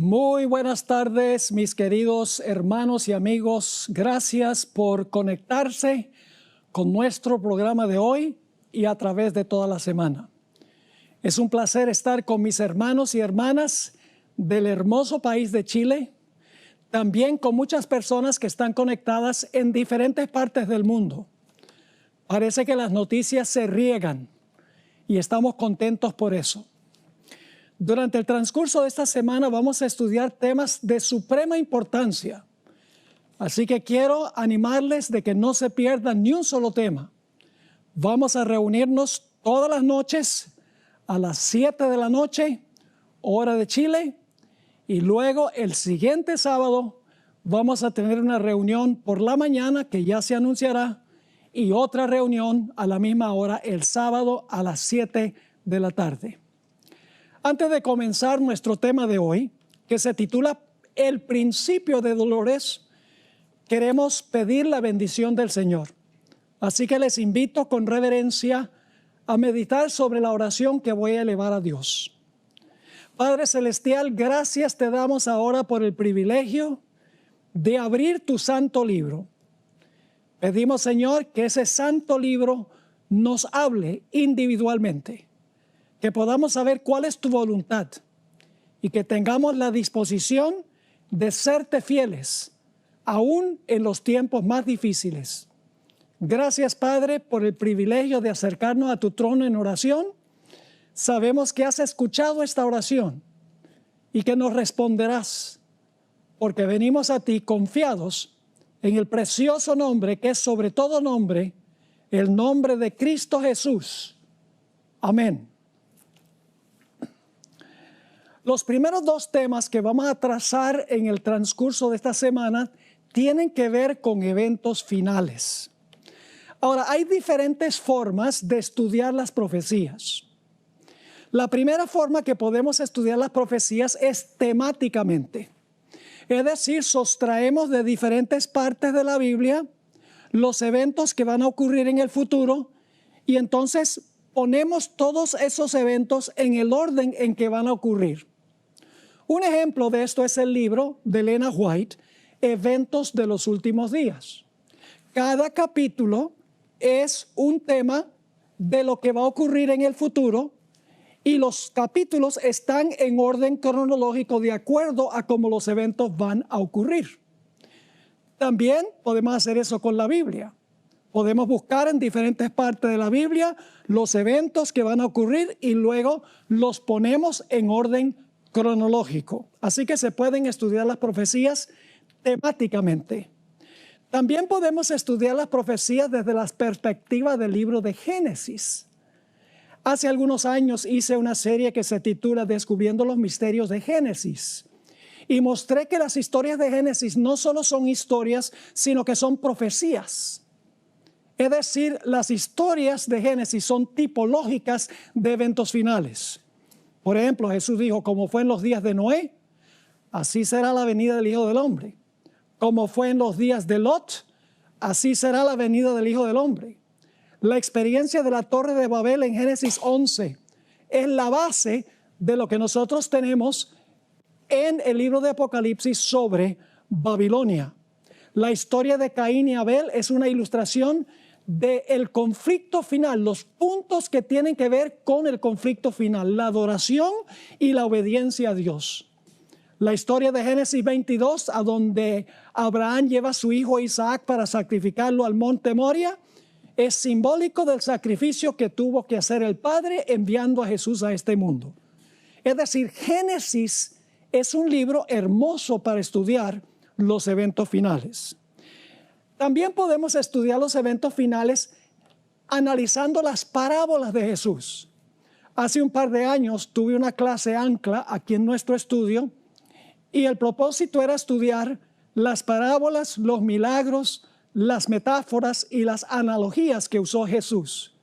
Muy buenas tardes, mis queridos hermanos y amigos. Gracias por conectarse con nuestro programa de hoy y a través de toda la semana. Es un placer estar con mis hermanos y hermanas del hermoso país de Chile, también con muchas personas que están conectadas en diferentes partes del mundo. Parece que las noticias se riegan y estamos contentos por eso. Durante el transcurso de esta semana vamos a estudiar temas de suprema importancia. Así que quiero animarles de que no se pierdan ni un solo tema. Vamos a reunirnos todas las noches a las 7 de la noche, hora de Chile, y luego el siguiente sábado vamos a tener una reunión por la mañana que ya se anunciará y otra reunión a la misma hora el sábado a las 7 de la tarde. Antes de comenzar nuestro tema de hoy, que se titula El principio de dolores, queremos pedir la bendición del Señor. Así que les invito con reverencia a meditar sobre la oración que voy a elevar a Dios. Padre Celestial, gracias te damos ahora por el privilegio de abrir tu santo libro. Pedimos, Señor, que ese santo libro nos hable individualmente, que podamos saber cuál es tu voluntad y que tengamos la disposición de serte fieles, aún en los tiempos más difíciles. Gracias, Padre, por el privilegio de acercarnos a tu trono en oración. Sabemos que has escuchado esta oración y que nos responderás, porque venimos a ti confiados en el precioso nombre que es sobre todo nombre, el nombre de Cristo Jesús. Amén. Los primeros dos temas que vamos a trazar en el transcurso de esta semana tienen que ver con eventos finales. Ahora, hay diferentes formas de estudiar las profecías. La primera forma que podemos estudiar las profecías es temáticamente. Es decir, sustraemos de diferentes partes de la Biblia los eventos que van a ocurrir en el futuro y entonces ponemos todos esos eventos en el orden en que van a ocurrir. Un ejemplo de esto es el libro de Elena White, Eventos de los Últimos Días. Cada capítulo es un tema de lo que va a ocurrir en el futuro y los capítulos están en orden cronológico de acuerdo a cómo los eventos van a ocurrir. También podemos hacer eso con la Biblia. Podemos buscar en diferentes partes de la Biblia los eventos que van a ocurrir y luego los ponemos en orden cronológico. Así que se pueden estudiar las profecías temáticamente. También podemos estudiar las profecías desde la perspectiva del libro de Génesis. Hace algunos años hice una serie que se titula Descubriendo los misterios de Génesis. Y mostré que las historias de Génesis no solo son historias, sino que son profecías. Es decir, las historias de Génesis son tipológicas de eventos finales. Por ejemplo, Jesús dijo, como fue en los días de Noé, así será la venida del Hijo del Hombre. Como fue en los días de Lot, así será la venida del Hijo del Hombre. La experiencia de la Torre de Babel en Génesis 11 es la base de lo que nosotros tenemos en el libro de Apocalipsis sobre Babilonia. La historia de Caín y Abel es una ilustración del conflicto final, los puntos que tienen que ver con el conflicto final, la adoración y la obediencia a Dios. La historia de Génesis 22, a donde Abraham lleva a su hijo Isaac para sacrificarlo al monte Moria, es simbólico del sacrificio que tuvo que hacer el Padre enviando a Jesús a este mundo. Es decir, Génesis es un libro hermoso para estudiar los eventos finales. También podemos estudiar los eventos finales analizando las parábolas de Jesús. Hace un par de años tuve una clase ancla aquí en nuestro estudio y el propósito era estudiar las parábolas, los milagros, las metáforas y las analogías que usó Jesús.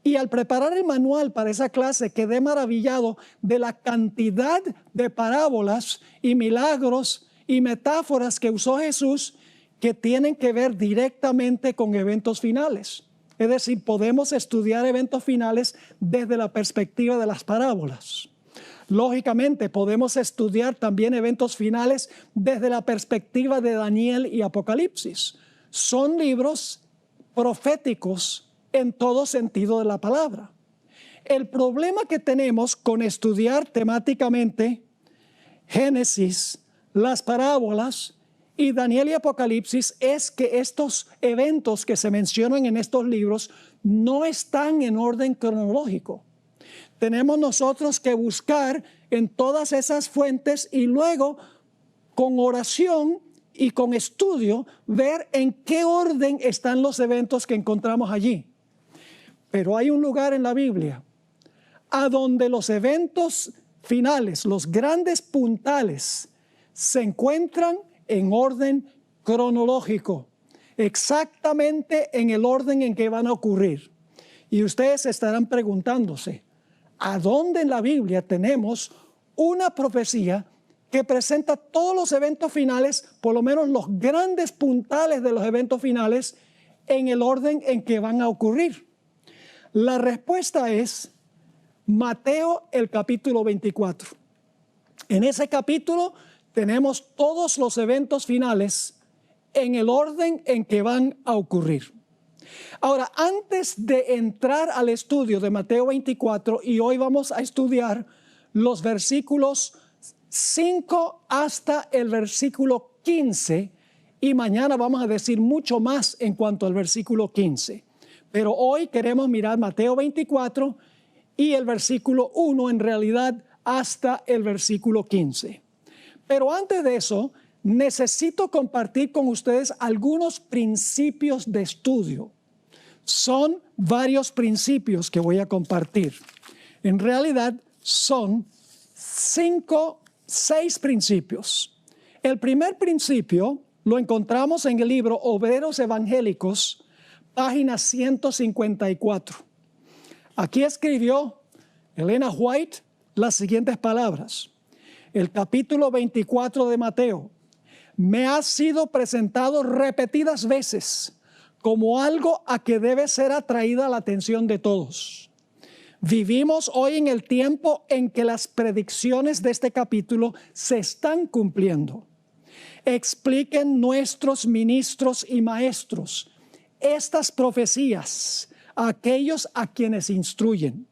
Y al preparar el manual para esa clase quedé maravillado de la cantidad de parábolas y milagros y metáforas que usó Jesús que tienen que ver directamente con eventos finales. Es decir, podemos estudiar eventos finales desde la perspectiva de las parábolas. Lógicamente, podemos estudiar también eventos finales desde la perspectiva de Daniel y Apocalipsis. Son libros proféticos en todo sentido de la palabra. El problema que tenemos con estudiar temáticamente Génesis, las parábolas y Daniel y Apocalipsis es que estos eventos que se mencionan en estos libros no están en orden cronológico. Tenemos nosotros que buscar en todas esas fuentes y luego con oración y con estudio ver en qué orden están los eventos que encontramos allí. Pero hay un lugar en la Biblia a donde los eventos finales, los grandes puntales, se encuentran en orden cronológico, exactamente en el orden en que van a ocurrir. Y ustedes estarán preguntándose, ¿a dónde en la Biblia tenemos una profecía que presenta todos los eventos finales, por lo menos los grandes puntales de los eventos finales, en el orden en que van a ocurrir? La respuesta es Mateo, el capítulo 24. En ese capítulo tenemos todos los eventos finales en el orden en que van a ocurrir. Ahora, antes de entrar al estudio de Mateo 24, y hoy vamos a estudiar los versículos 5 hasta el versículo 15, y mañana vamos a decir mucho más en cuanto al versículo 15. Pero hoy queremos mirar Mateo 24 y el versículo 1 en realidad hasta el versículo 15. Pero antes de eso, necesito compartir con ustedes algunos principios de estudio. Son varios principios que voy a compartir. En realidad son 6 principios. El primer principio lo encontramos en el libro Obreros Evangélicos, página 154. Aquí escribió Elena White las siguientes palabras. El capítulo 24 de Mateo me ha sido presentado repetidas veces como algo a que debe ser atraída la atención de todos. Vivimos hoy en el tiempo en que las predicciones de este capítulo se están cumpliendo. Expliquen nuestros ministros y maestros estas profecías a aquellos a quienes instruyen.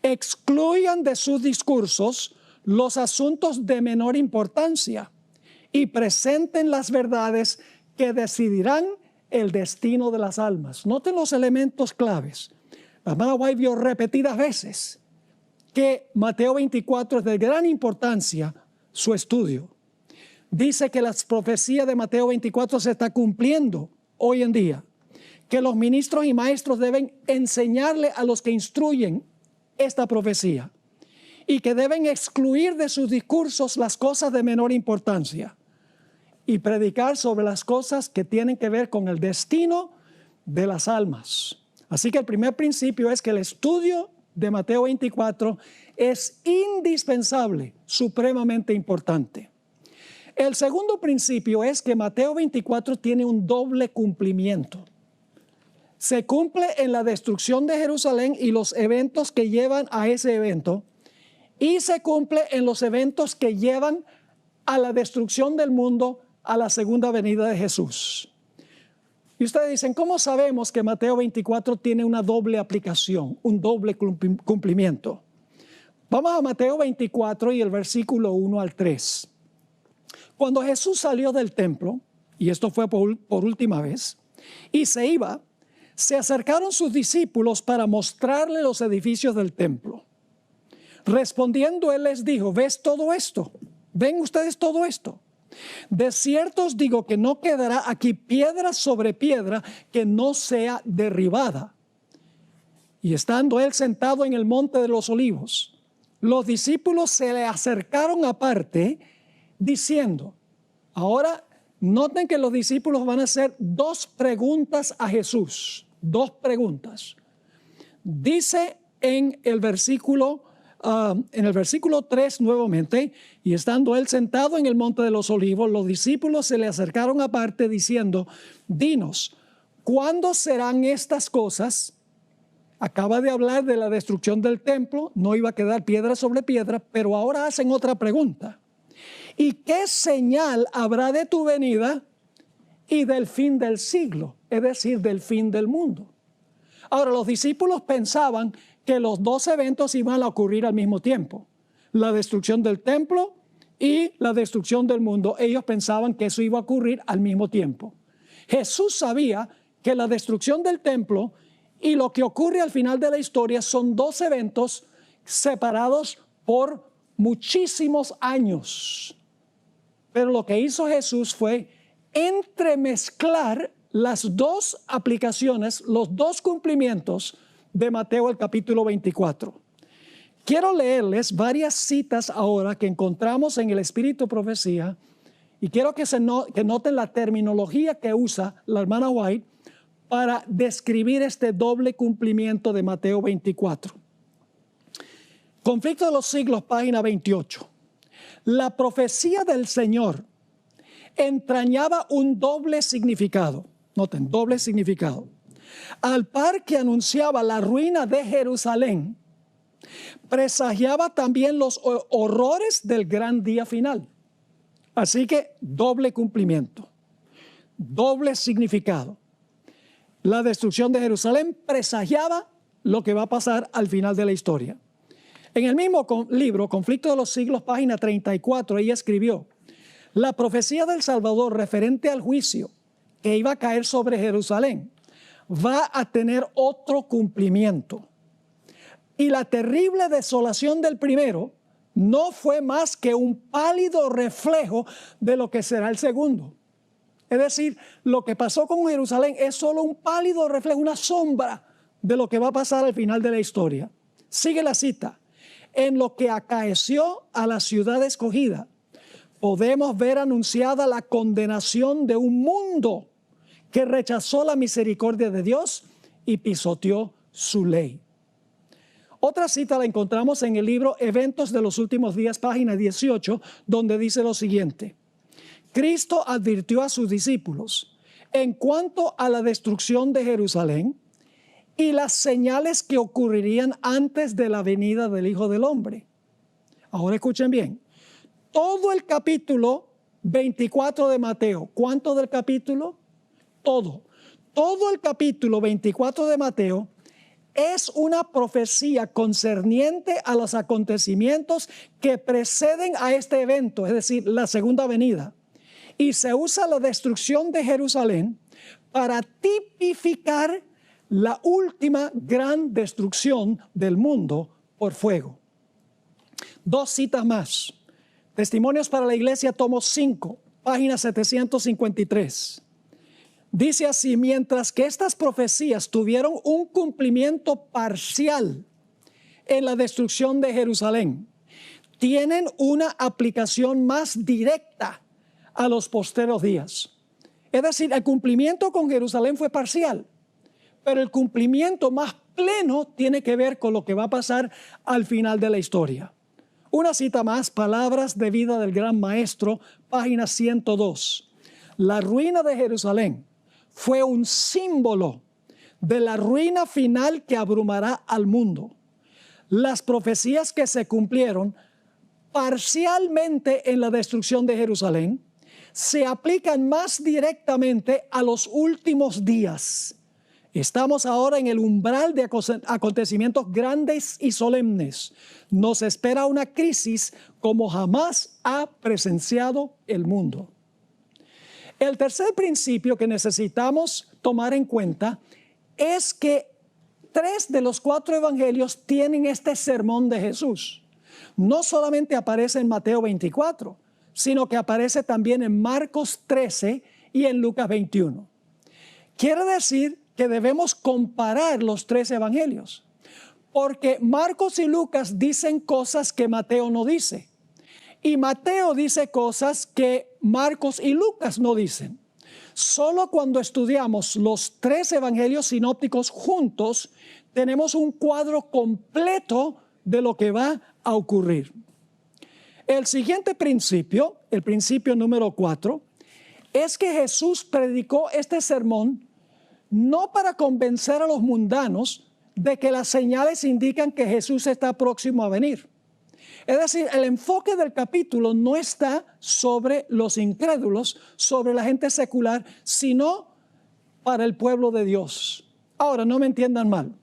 Excluyan de sus discursos los asuntos de menor importancia y presenten las verdades que decidirán el destino de las almas. Noten los elementos claves. La hermana White vio repetidas veces que Mateo 24 es de gran importancia su estudio. Dice que las profecías de Mateo 24 se está cumpliendo hoy en día, que los ministros y maestros deben enseñarle a los que instruyen esta profecía y que deben excluir de sus discursos las cosas de menor importancia y predicar sobre las cosas que tienen que ver con el destino de las almas. Así que el primer principio es que el estudio de Mateo 24 es indispensable, supremamente importante. El segundo principio es que Mateo 24 tiene un doble cumplimiento. Se cumple en la destrucción de Jerusalén y los eventos que llevan a ese evento, y se cumple en los eventos que llevan a la destrucción del mundo, a la segunda venida de Jesús. Y ustedes dicen, ¿cómo sabemos que Mateo 24 tiene una doble aplicación, un doble cumplimiento? Vamos a Mateo 24 y el versículo 1 al 3. Cuando Jesús salió del templo, y esto fue por última vez, y se iba, se acercaron sus discípulos para mostrarle los edificios del templo. Respondiendo, él les dijo, ¿ves todo esto? ¿Ven ustedes todo esto? De cierto os digo que no quedará aquí piedra sobre piedra que no sea derribada. Y estando él sentado en el monte de los olivos, los discípulos se le acercaron aparte, diciendo, ahora noten que los discípulos van a hacer 2 preguntas a Jesús, 2 preguntas. Dice en el versículo 3 nuevamente, y estando él sentado en el monte de los olivos, los discípulos se le acercaron aparte diciendo, dinos, ¿cuándo serán estas cosas? Acaba de hablar de la destrucción del templo, no iba a quedar piedra sobre piedra, pero ahora hacen otra pregunta. ¿Y qué señal habrá de tu venida y del fin del siglo? Es decir, del fin del mundo. Ahora, los discípulos pensaban que los dos eventos iban a ocurrir al mismo tiempo. La destrucción del templo y la destrucción del mundo. Ellos pensaban que eso iba a ocurrir al mismo tiempo. Jesús sabía que la destrucción del templo y lo que ocurre al final de la historia son dos eventos separados por muchísimos años. Pero lo que hizo Jesús fue entremezclar las dos aplicaciones, los dos cumplimientos de Mateo el capítulo 24. Quiero leerles varias citas ahora que encontramos en el Espíritu Profecía y quiero que noten la terminología que usa la hermana White para describir este doble cumplimiento de Mateo 24. Conflicto de los siglos, página 28. La profecía del Señor entrañaba un doble significado. Noten, doble significado. Al par que anunciaba la ruina de Jerusalén, presagiaba también los horrores del gran día final. Así que doble cumplimiento, doble significado. La destrucción de Jerusalén presagiaba lo que va a pasar al final de la historia. En el mismo libro, Conflicto de los Siglos, página 34, ella escribió: la profecía del Salvador referente al juicio que iba a caer sobre Jerusalén va a tener otro cumplimiento. Y la terrible desolación del primero no fue más que un pálido reflejo de lo que será el segundo. Es decir, lo que pasó con Jerusalén es solo un pálido reflejo, una sombra de lo que va a pasar al final de la historia. Sigue la cita. En lo que acaeció a la ciudad escogida, podemos ver anunciada la condenación de un mundo que rechazó la misericordia de Dios y pisoteó su ley. Otra cita la encontramos en el libro Eventos de los Últimos Días, página 18, donde dice lo siguiente: Cristo advirtió a sus discípulos en cuanto a la destrucción de Jerusalén y las señales que ocurrirían antes de la venida del Hijo del Hombre. Ahora escuchen bien. Todo el capítulo 24 de Mateo. ¿Cuánto del capítulo? Todo. Todo el capítulo 24 de Mateo es una profecía concerniente a los acontecimientos que preceden a este evento, es decir, la segunda venida. Y se usa la destrucción de Jerusalén para tipificar la última gran destrucción del mundo por fuego. Dos citas más. Testimonios para la Iglesia, tomo 5, página 753. Dice así: mientras que estas profecías tuvieron un cumplimiento parcial en la destrucción de Jerusalén, tienen una aplicación más directa a los posteros días. Es decir, el cumplimiento con Jerusalén fue parcial, pero el cumplimiento más pleno tiene que ver con lo que va a pasar al final de la historia. Una cita más, Palabras de Vida del Gran Maestro, página 102. La ruina de Jerusalén fue un símbolo de la ruina final que abrumará al mundo. Las profecías que se cumplieron parcialmente en la destrucción de Jerusalén se aplican más directamente a los últimos días. Estamos ahora en el umbral de acontecimientos grandes y solemnes. Nos espera una crisis como jamás ha presenciado el mundo. El tercer principio que necesitamos tomar en cuenta es que 3 de los 4 evangelios tienen este sermón de Jesús. No solamente aparece en Mateo 24, sino que aparece también en Marcos 13 y en Lucas 21. Quiere decir que debemos comparar los 3 evangelios, porque Marcos y Lucas dicen cosas que Mateo no dice, y Mateo dice cosas que Marcos y Lucas no dicen. Solo cuando estudiamos los 3 evangelios sinópticos juntos, tenemos un cuadro completo de lo que va a ocurrir. El siguiente principio, el principio número 4, es que Jesús predicó este sermón no para convencer a los mundanos de que las señales indican que Jesús está próximo a venir. Es decir, el enfoque del capítulo no está sobre los incrédulos, sobre la gente secular, sino para el pueblo de Dios. Ahora, no me entiendan mal.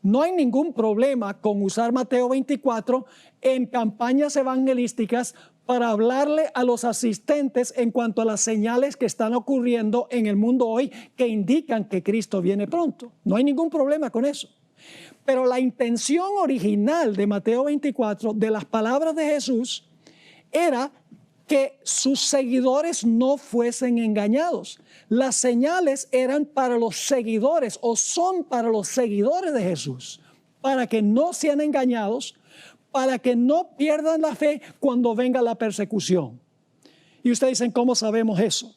No hay ningún problema con usar Mateo 24 en campañas evangelísticas para hablarle a los asistentes en cuanto a las señales que están ocurriendo en el mundo hoy que indican que Cristo viene pronto. No hay ningún problema con eso. Pero la intención original de Mateo 24, de las palabras de Jesús, era que sus seguidores no fuesen engañados. Las señales eran para los seguidores o son para los seguidores de Jesús, para que no sean engañados, para que no pierdan la fe cuando venga la persecución. Y ustedes dicen, ¿cómo sabemos eso?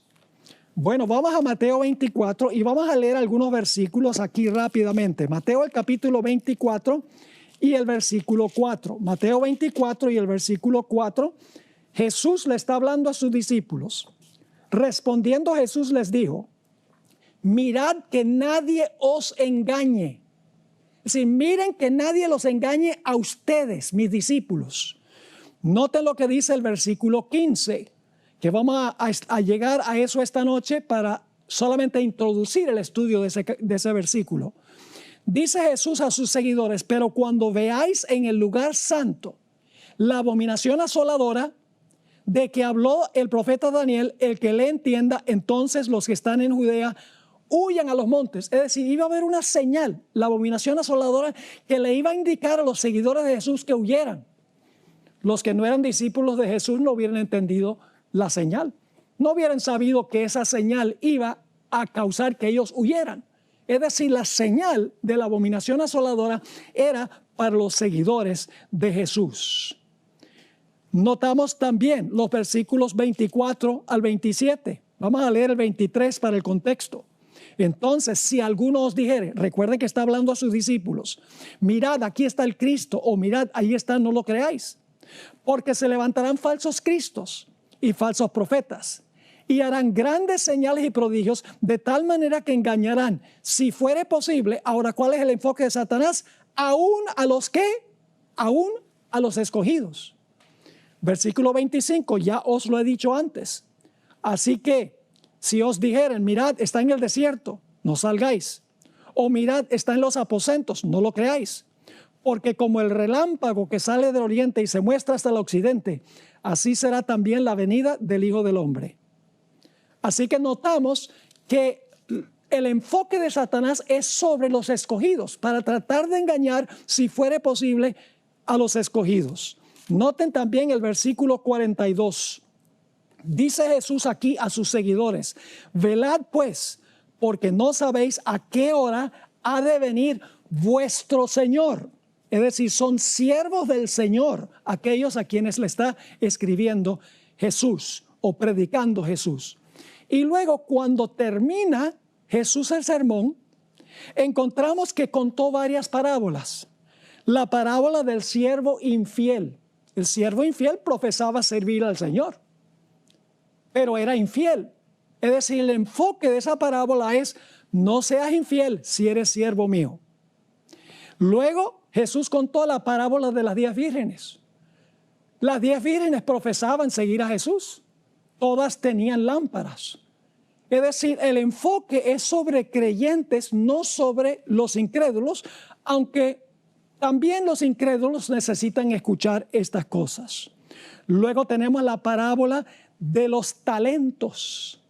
Bueno, vamos a Mateo 24 y vamos a leer algunos versículos aquí rápidamente. Mateo el capítulo 24 y el versículo 4. Mateo 24 y el versículo 4. Jesús le está hablando a sus discípulos. Respondiendo Jesús les dijo, mirad que nadie os engañe. Es decir, miren que nadie los engañe a ustedes, mis discípulos. Noten lo que dice el versículo 15, que vamos a llegar a eso esta noche para solamente introducir el estudio de ese versículo. Dice Jesús a sus seguidores, pero cuando veáis en el lugar santo la abominación asoladora de que habló el profeta Daniel, el que le entienda, entonces los que están en Judea huyan a los montes. Es decir, iba a haber una señal, la abominación asoladora, que le iba a indicar a los seguidores de Jesús que huyeran. Los que no eran discípulos de Jesús no hubieran entendido la señal. No hubieran sabido que esa señal iba a causar que ellos huyeran. Es decir, la señal de la abominación asoladora era para los seguidores de Jesús. Notamos también los versículos 24 al 27. Vamos a leer el 23 para el contexto. Entonces, si alguno os dijere, recuerden que está hablando a sus discípulos, mirad, aquí está el Cristo, o mirad, ahí está, no lo creáis. Porque se levantarán falsos cristos y falsos profetas, y harán grandes señales y prodigios, de tal manera que engañarán, si fuere posible. Ahora, ¿cuál es el enfoque de Satanás? Aún a los que, aún a los escogidos. Versículo 25, ya os lo he dicho antes. Así que, si os dijeren, mirad, está en el desierto, no salgáis. O mirad, está en los aposentos, no lo creáis. Porque como el relámpago que sale del oriente y se muestra hasta el occidente, así será también la venida del Hijo del Hombre. Así que notamos que el enfoque de Satanás es sobre los escogidos, para tratar de engañar, si fuere posible, a los escogidos. Noten también el versículo 42. Dice Jesús aquí a sus seguidores, velad pues, porque no sabéis a qué hora ha de venir vuestro Señor. Es decir, son siervos del Señor aquellos a quienes le está escribiendo Jesús o predicando Jesús. Y luego, cuando termina Jesús el sermón, encontramos que contó varias parábolas. La parábola del siervo infiel. El siervo infiel profesaba servir al Señor, pero era infiel. Es decir, el enfoque de esa parábola es, no seas infiel si eres siervo mío. Luego Jesús contó la parábola de las 10 vírgenes. Las 10 vírgenes profesaban seguir a Jesús. Todas tenían lámparas. Es decir, el enfoque es sobre creyentes, no sobre los incrédulos, aunque también los incrédulos necesitan escuchar estas cosas. Luego tenemos la parábola de los talentos.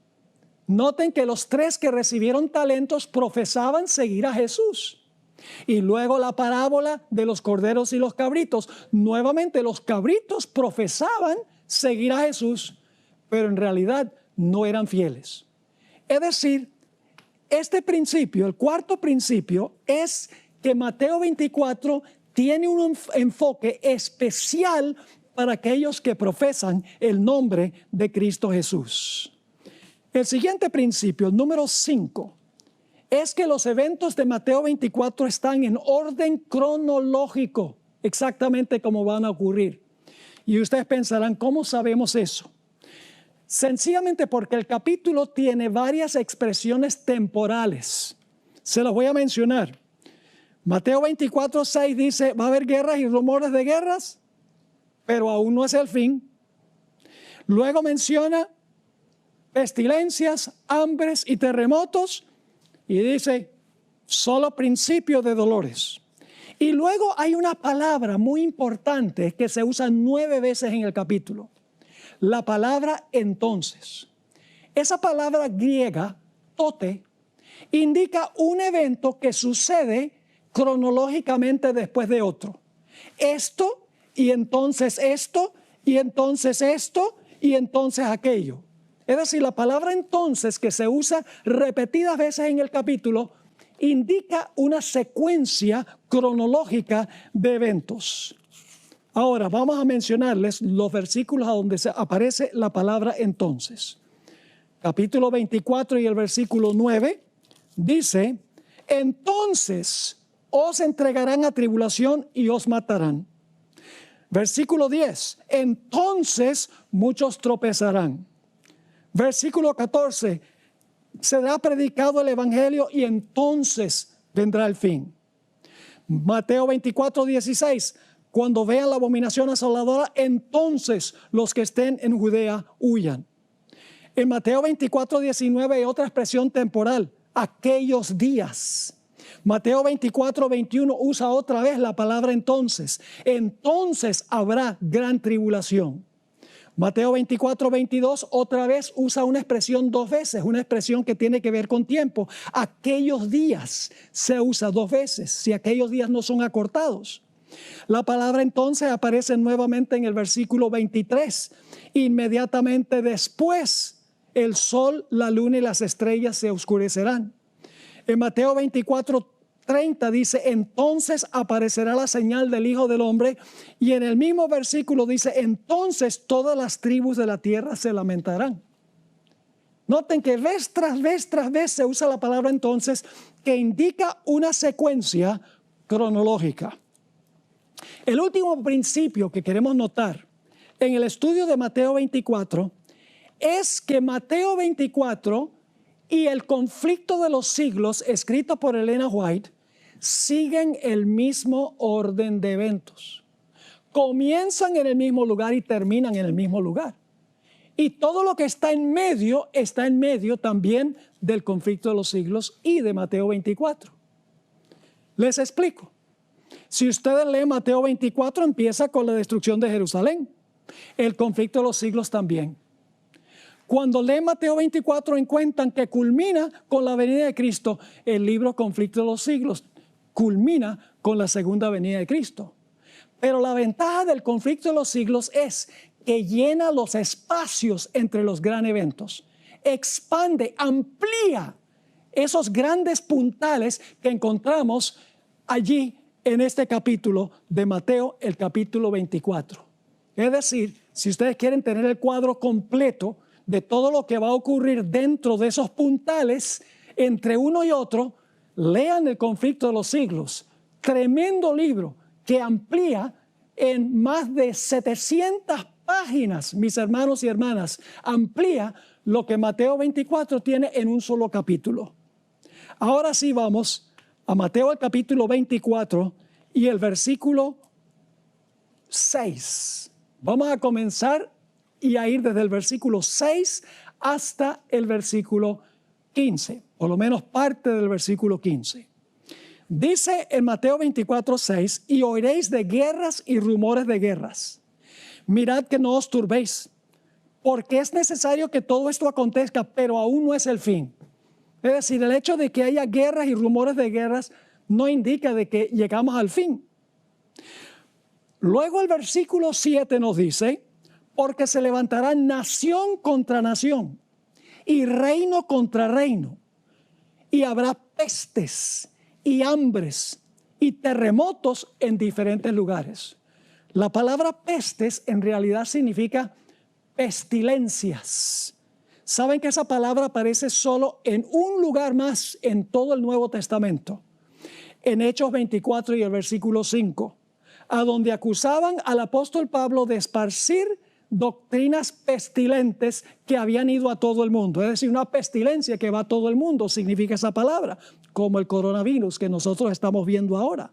Noten que los 3 que recibieron talentos profesaban seguir a Jesús. Y luego la parábola de los corderos y los cabritos. Nuevamente los cabritos profesaban seguir a Jesús, pero en realidad no eran fieles. Es decir, este principio, el cuarto principio, es que Mateo 24 tiene un enfoque especial para aquellos que profesan el nombre de Cristo Jesús. El siguiente principio, número 5, es que los eventos de Mateo 24 están en orden cronológico, exactamente como van a ocurrir. Y ustedes pensarán, ¿cómo sabemos eso? Sencillamente porque el capítulo tiene varias expresiones temporales. Se las voy a mencionar. Mateo 24:6 dice, va a haber guerras y rumores de guerras, pero aún no es el fin. Luego menciona pestilencias, hambres y terremotos, y dice, solo principio de dolores. Y luego hay una palabra muy importante que se usa 9 veces en el capítulo. La palabra entonces. Esa palabra griega, tote, indica un evento que sucede cronológicamente después de otro. Esto, y entonces esto, y entonces esto, y entonces aquello. Es decir, la palabra entonces, que se usa repetidas veces en el capítulo, indica una secuencia cronológica de eventos. Ahora vamos a mencionarles los versículos a donde aparece la palabra entonces. Capítulo 24 y el versículo 9 dice, entonces os entregarán a tribulación y os matarán. Versículo 10, entonces muchos tropezarán. Versículo 14, será predicado el evangelio y entonces vendrá el fin. Mateo 24:16, cuando vean la abominación asoladora, entonces los que estén en Judea huyan. En Mateo 24:19 hay otra expresión temporal, aquellos días. Mateo 24:21 usa otra vez la palabra entonces. Entonces habrá gran tribulación. Mateo 24:22 otra vez usa una expresión 2 veces, una expresión que tiene que ver con tiempo. Aquellos días se usa 2 veces, si aquellos días no son acortados. La palabra entonces aparece nuevamente en el versículo 23. Inmediatamente después, el sol, la luna y las estrellas se oscurecerán. En Mateo 24:30 dice, entonces aparecerá la señal del Hijo del Hombre. Y en el mismo versículo dice, entonces todas las tribus de la tierra se lamentarán. Noten que vez tras vez se usa la palabra entonces, que indica una secuencia cronológica. El último principio que queremos notar en el estudio de Mateo 24 es que Mateo 24 y el conflicto de los siglos, escrito por Elena White, siguen el mismo orden de eventos. Comienzan en el mismo lugar y terminan en el mismo lugar. Y todo lo que está en medio también del conflicto de los siglos y de Mateo 24. Les explico. Si ustedes leen Mateo 24, empieza con la destrucción de Jerusalén. El conflicto de los siglos también. Cuando leen Mateo 24 encuentran que culmina con la venida de Cristo. El libro Conflicto de los Siglos culmina con la segunda venida de Cristo. Pero la ventaja del conflicto de los siglos es que llena los espacios entre los grandes eventos. Expande, amplía esos grandes puntales que encontramos allí en este capítulo de Mateo, el capítulo 24. Es decir, si ustedes quieren tener el cuadro completo de todo lo que va a ocurrir dentro de esos puntales, entre uno y otro, lean el conflicto de los siglos. Tremendo libro que amplía en más de 700 páginas, mis hermanos y hermanas, amplía lo que Mateo 24 tiene en un solo capítulo. Ahora sí vamos a Mateo el capítulo 24 y el versículo 6. Vamos a comenzar y a ir desde el versículo 6 hasta el versículo 15, por lo menos parte del versículo 15. Dice en Mateo 24:6, y oiréis de guerras y rumores de guerras. Mirad que no os turbéis, porque es necesario que todo esto acontezca, pero aún no es el fin. Es decir, el hecho de que haya guerras y rumores de guerras no indica de que llegamos al fin. Luego el versículo 7 nos dice, porque se levantará nación contra nación y reino contra reino, y habrá pestes y hambres y terremotos en diferentes lugares. La palabra pestes en realidad significa pestilencias. Saben que esa palabra aparece solo en un lugar más en todo el Nuevo Testamento, en Hechos 24 y el versículo 5, a donde acusaban al apóstol Pablo de esparcir doctrinas pestilentes que habían ido a todo el mundo. Es decir, una pestilencia que va a todo el mundo, significa esa palabra, como el coronavirus que nosotros estamos viendo ahora.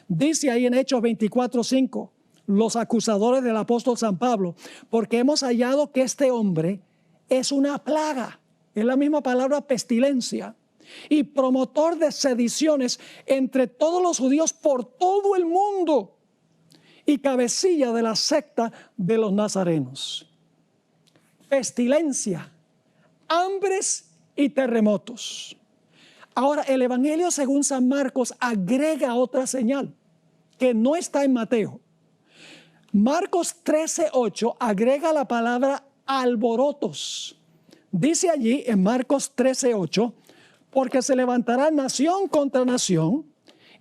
Dice ahí en Hechos 24:5, los acusadores del apóstol San Pablo, porque hemos hallado que este hombre es una plaga, es la misma palabra pestilencia, y promotor de sediciones entre todos los judíos por todo el mundo, y cabecilla de la secta de los nazarenos. Pestilencia, hambres y terremotos. Ahora, el Evangelio según San Marcos agrega otra señal que no está en Mateo. Marcos 13:8 agrega la palabra alborotos. Dice allí en Marcos 13:8, porque se levantará nación contra nación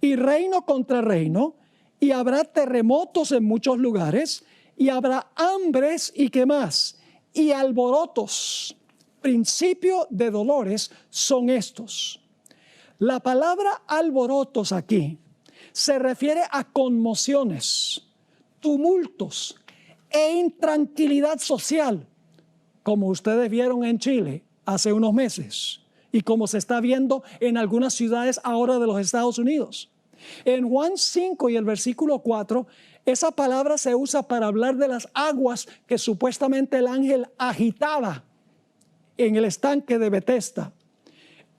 y reino contra reino, y habrá terremotos en muchos lugares, y habrá hambres y ¿qué más? Y alborotos. Principio de dolores son estos. La palabra alborotos aquí se refiere a conmociones, tumultos e intranquilidad social, como ustedes vieron en Chile hace unos meses y como se está viendo en algunas ciudades ahora de los Estados Unidos. En Juan 5 y el versículo 4, esa palabra se usa para hablar de las aguas que supuestamente el ángel agitaba en el estanque de Betesda.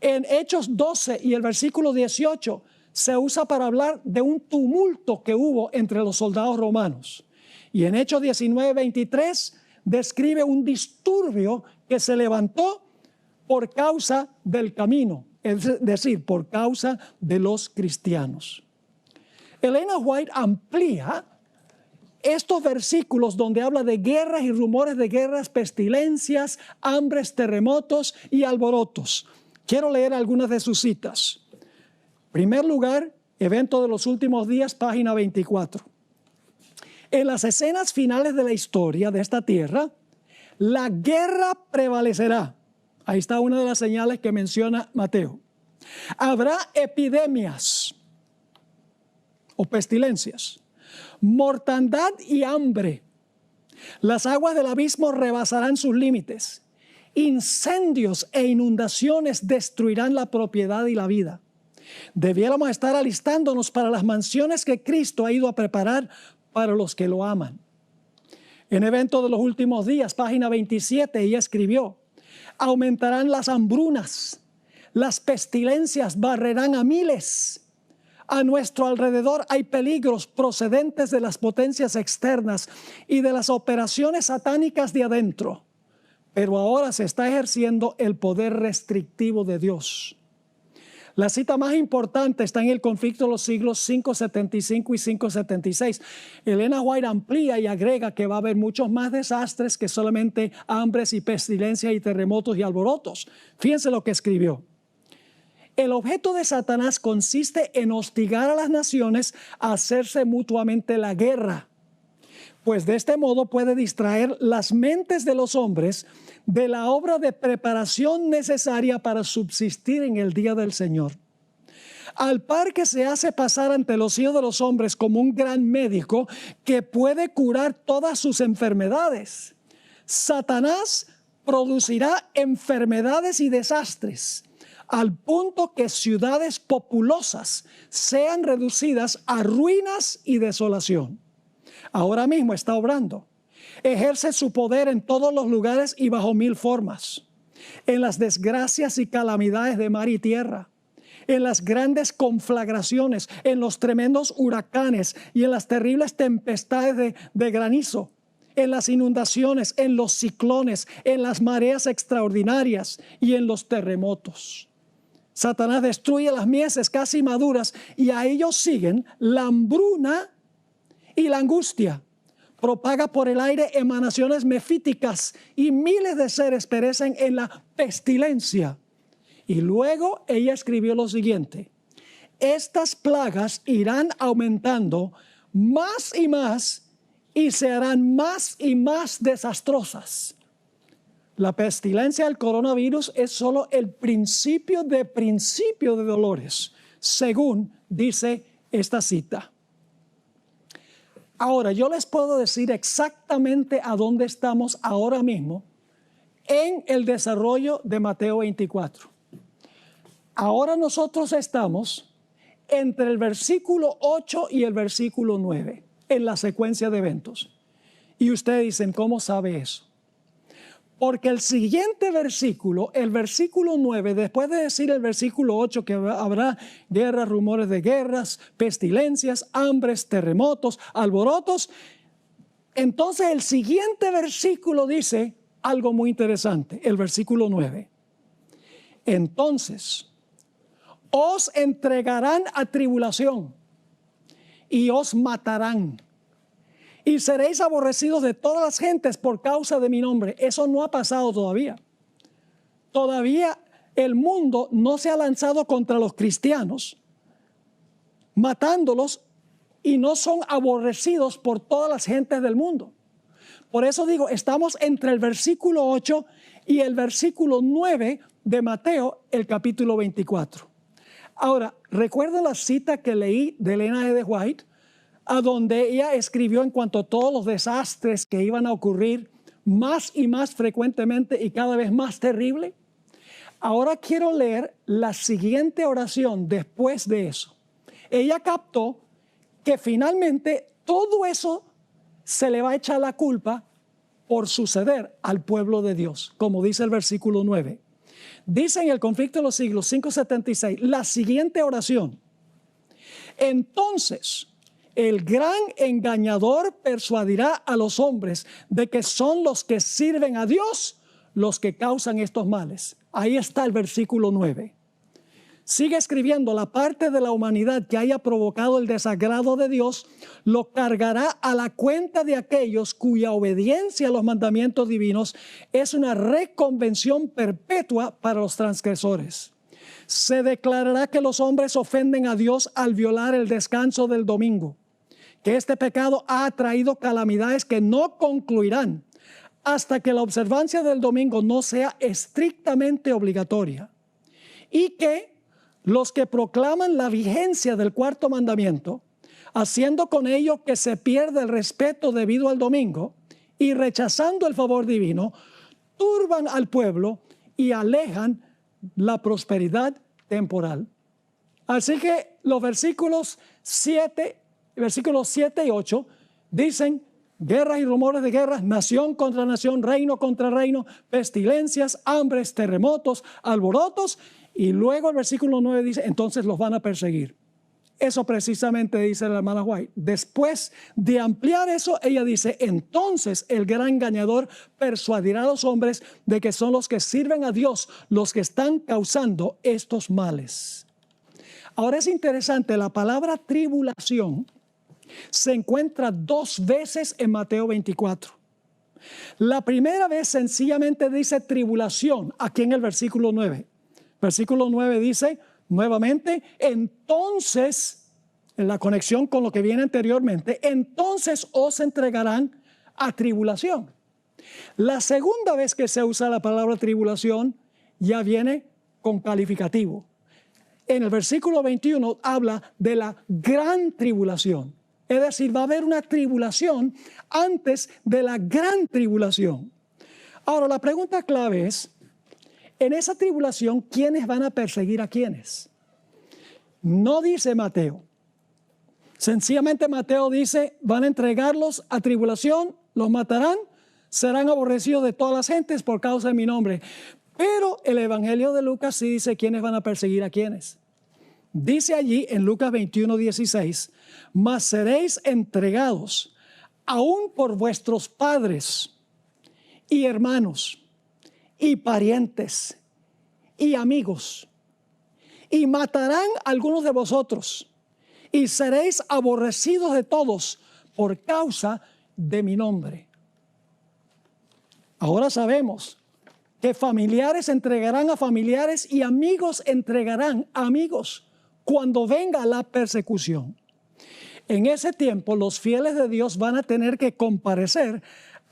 En Hechos 12 y el versículo 18 se usa para hablar de un tumulto que hubo entre los soldados romanos. Y en Hechos 19:23 describe un disturbio que se levantó por causa del camino, es decir, por causa de los cristianos. Elena White amplía estos versículos donde habla de guerras y rumores de guerras, pestilencias, hambres, terremotos y alborotos. Quiero leer algunas de sus citas. Primer lugar, evento de los últimos días, página 24. En las escenas finales de la historia de esta tierra, la guerra prevalecerá. Ahí está una de las señales que menciona Mateo. Habrá epidemias o pestilencias, mortandad y hambre. Las aguas del abismo rebasarán sus límites. Incendios e inundaciones destruirán la propiedad y la vida. Debiéramos estar alistándonos para las mansiones que Cristo ha ido a preparar para los que lo aman. En Evento de los Últimos Días, página 27, ella escribió: aumentarán las hambrunas, las pestilencias barrerán a miles. A nuestro alrededor hay peligros procedentes de las potencias externas y de las operaciones satánicas de adentro. Pero ahora se está ejerciendo el poder restrictivo de Dios. La cita más importante está en el conflicto de los siglos 575 y 576. Elena White amplía y agrega que va a haber muchos más desastres que solamente hambres y pestilencias y terremotos y alborotos. Fíjense lo que escribió. El objeto de Satanás consiste en hostigar a las naciones a hacerse mutuamente la guerra, pues de este modo puede distraer las mentes de los hombres de la obra de preparación necesaria para subsistir en el día del Señor. Al par que se hace pasar ante los hijos de los hombres como un gran médico que puede curar todas sus enfermedades, Satanás producirá enfermedades y desastres, al punto que ciudades populosas sean reducidas a ruinas y desolación. Ahora mismo está obrando. Ejerce su poder en todos los lugares y bajo mil formas. En las desgracias y calamidades de mar y tierra, en las grandes conflagraciones, en los tremendos huracanes y en las terribles tempestades de granizo, en las inundaciones, en los ciclones, en las mareas extraordinarias y en los terremotos. Satanás destruye las mieses casi maduras y a ellos siguen la hambruna y la angustia. Propaga por el aire emanaciones mefíticas y miles de seres perecen en la pestilencia. Y luego ella escribió lo siguiente: estas plagas irán aumentando más y se harán más y más desastrosas. La pestilencia del coronavirus es solo el principio de dolores, según dice esta cita. Ahora, yo les puedo decir exactamente a dónde estamos ahora mismo en el desarrollo de Mateo 24. Ahora nosotros estamos entre el versículo 8 y el versículo 9 en la secuencia de eventos. Y ustedes dicen, ¿cómo sabe eso? Porque el siguiente versículo, el versículo 9, después de decir el versículo 8 que habrá guerras, rumores de guerras, pestilencias, hambres, terremotos, alborotos, entonces el siguiente versículo dice algo muy interesante, el versículo 9. Entonces, os entregarán a tribulación y os matarán. Y seréis aborrecidos de todas las gentes por causa de mi nombre. Eso no ha pasado todavía. Todavía el mundo no se ha lanzado contra los cristianos, matándolos, y no son aborrecidos por todas las gentes del mundo. Por eso digo, estamos entre el versículo 8 y el versículo 9 de Mateo, el capítulo 24. Ahora, ¿recuerdan la cita que leí de Elena G. White? A donde ella escribió en cuanto a todos los desastres que iban a ocurrir más y más frecuentemente y cada vez más terrible. Ahora quiero leer la siguiente oración después de eso. Ella captó que finalmente todo eso se le va a echar la culpa por suceder al pueblo de Dios, como dice el versículo 9. Dice en el Conflicto de los Siglos 576 la siguiente oración. Entonces, el gran engañador persuadirá a los hombres de que son los que sirven a Dios los que causan estos males. Ahí está el versículo 9. Sigue escribiendo, la parte de la humanidad que haya provocado el desagrado de Dios lo cargará a la cuenta de aquellos cuya obediencia a los mandamientos divinos es una reconvención perpetua para los transgresores. Se declarará que los hombres ofenden a Dios al violar el descanso del domingo, que este pecado ha traído calamidades que no concluirán hasta que la observancia del domingo no sea estrictamente obligatoria, y que los que proclaman la vigencia del cuarto mandamiento, haciendo con ello que se pierda el respeto debido al domingo y rechazando el favor divino, turban al pueblo y alejan la prosperidad temporal. Así que los versículos 7 y 8 dicen guerras y rumores de guerras, nación contra nación, reino contra reino, pestilencias, hambres, terremotos, alborotos. Y luego el versículo 9 dice, entonces los van a perseguir. Eso precisamente dice la hermana White. Después de ampliar eso, ella dice, entonces el gran engañador persuadirá a los hombres de que son los que sirven a Dios los que están causando estos males. Ahora es interesante, la palabra tribulación se encuentra 2 veces en Mateo 24. La primera vez sencillamente dice tribulación, aquí en el versículo 9. Versículo 9 dice nuevamente, entonces, en la conexión con lo que viene anteriormente, entonces os entregarán a tribulación. La segunda vez que se usa la palabra tribulación ya viene con calificativo. En el versículo 21 habla de la gran tribulación. Es decir, va a haber una tribulación antes de la gran tribulación. Ahora, la pregunta clave es, en esa tribulación, ¿quiénes van a perseguir a quiénes? No dice Mateo. Sencillamente Mateo dice, van a entregarlos a tribulación, los matarán, serán aborrecidos de todas las gentes por causa de mi nombre. Pero el Evangelio de Lucas sí dice quiénes van a perseguir a quiénes. Dice allí en Lucas 21:16, mas seréis entregados aún por vuestros padres y hermanos y parientes y amigos, y matarán a algunos de vosotros, y seréis aborrecidos de todos por causa de mi nombre. Ahora sabemos que familiares entregarán a familiares y amigos entregarán a amigos cuando venga la persecución. En ese tiempo los fieles de Dios van a tener que comparecer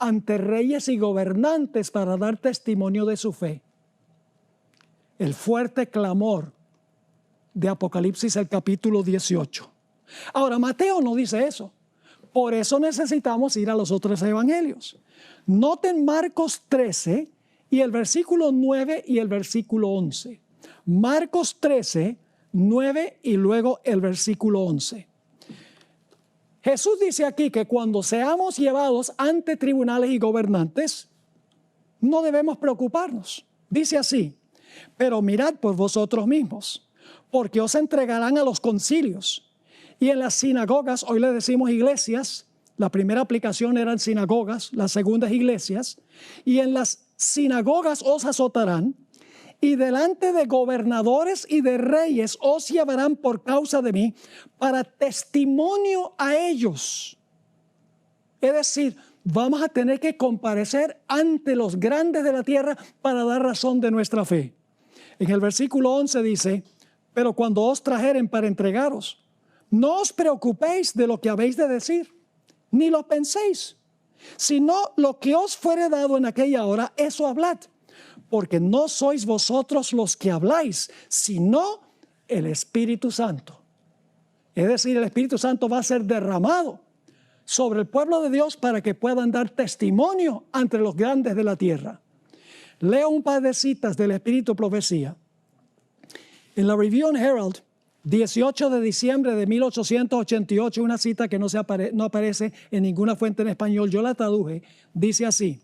ante reyes y gobernantes para dar testimonio de su fe. El fuerte clamor de Apocalipsis, el capítulo 18. Ahora, Mateo no dice eso. Por eso necesitamos ir a los otros evangelios. Noten Marcos 13 y el versículo 9 y el versículo 11. Marcos 13, 9 y luego el versículo 11. Jesús dice aquí que cuando seamos llevados ante tribunales y gobernantes, no debemos preocuparnos. Dice así: pero mirad por vosotros mismos, porque os entregarán a los concilios. Y en las sinagogas, hoy le decimos iglesias, la primera aplicación eran sinagogas, la segunda es iglesias, y en las sinagogas os azotarán, y delante de gobernadores y de reyes os llevarán por causa de mí, para testimonio a ellos. Es decir, vamos a tener que comparecer ante los grandes de la tierra para dar razón de nuestra fe. En el versículo 11 dice: pero cuando os trajeren para entregaros, no os preocupéis de lo que habéis de decir, ni lo penséis, sino lo que os fuere dado en aquella hora, eso hablad, porque no sois vosotros los que habláis, sino el Espíritu Santo. Es decir, el Espíritu Santo va a ser derramado sobre el pueblo de Dios para que puedan dar testimonio ante los grandes de la tierra. Leo un par de citas del Espíritu Profecía. En la Review and Herald, 18 de diciembre de 1888, una cita que no aparece en ninguna fuente en español, yo la traduje, dice así: